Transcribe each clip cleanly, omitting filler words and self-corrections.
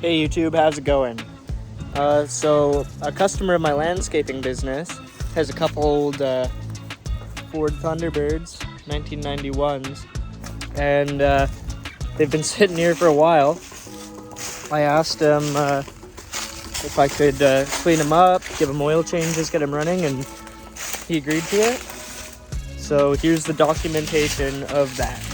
Hey YouTube, how's it going? So a customer of my landscaping business has a couple old Ford Thunderbirds, 1991s, and they've been sitting here for a while. I asked him if I could clean them up, give them oil changes, get them running, and he agreed to it. So here's the documentation of that.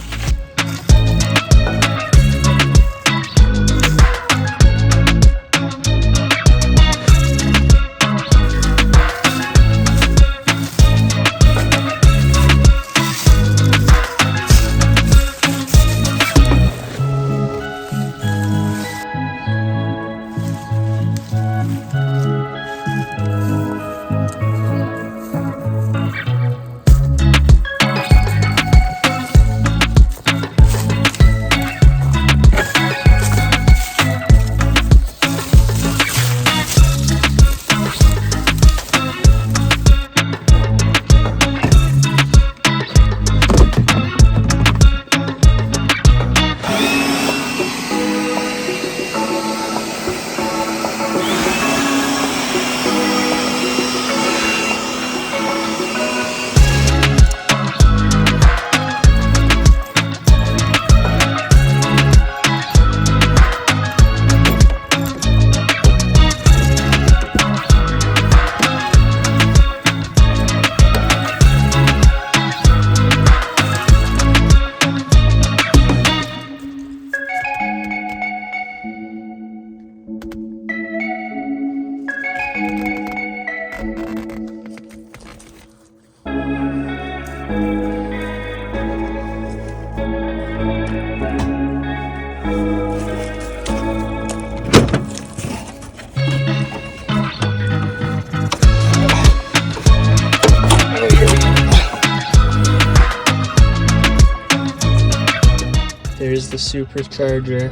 There's the supercharger.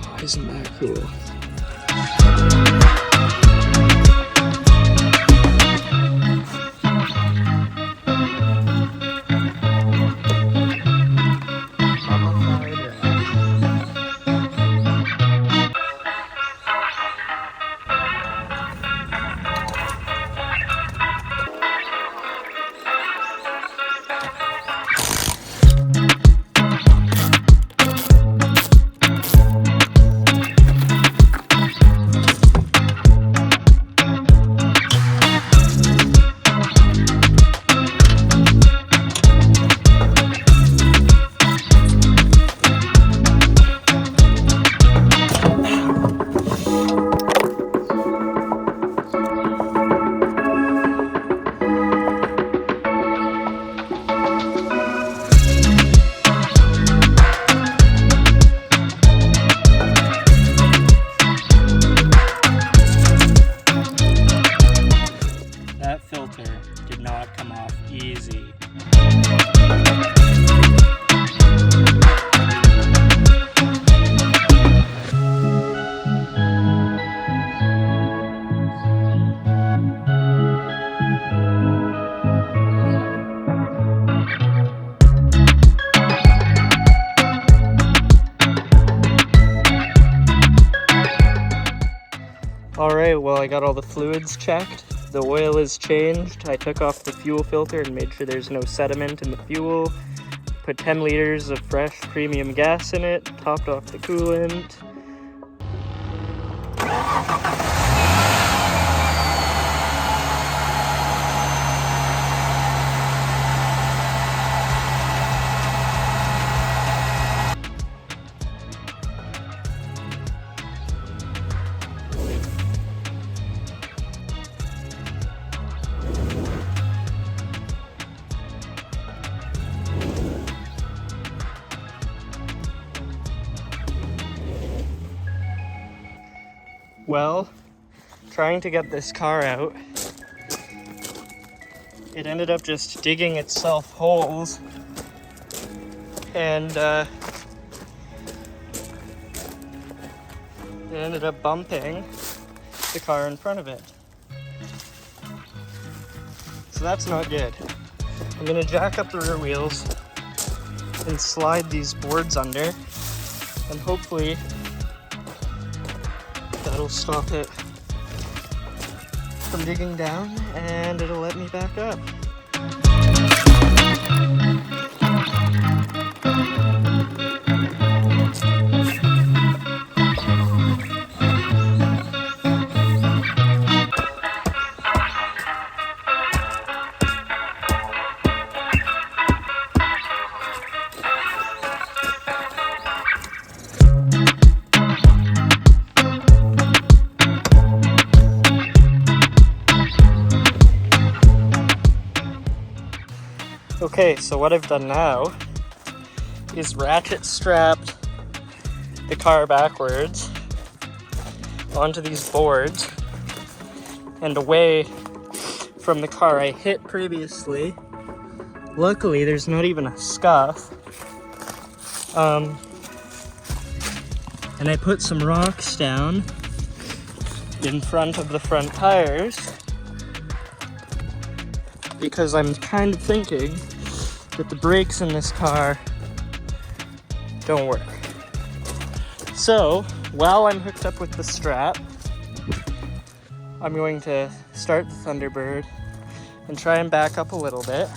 Oh, isn't that cool? That filter did not come off easy. Alright, well, I got all the fluids checked. The oil is changed. I took off the fuel filter and made sure there's no sediment in the fuel. Put 10 liters of fresh premium gas in it, topped off the coolant. Well, trying to get this car out, it ended up just digging itself holes, and it ended up bumping the car in front of it. So that's not good. I'm gonna jack up the rear wheels and slide these boards under and hopefully that'll stop it from digging down and it'll let me back up. Okay, so what I've done now is ratchet strapped the car backwards onto these boards and away from the car I hit previously. Luckily, there's not even a scuff. And I put some rocks down in front of the front tires because I'm kind of thinking that the brakes in this car don't work. So, while I'm hooked up with the strap, I'm going to start the Thunderbird and try and back up a little bit.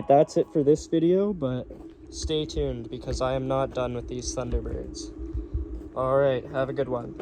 that's it for this video, but stay tuned because I am not done with these Thunderbirds. Alright, have a good one.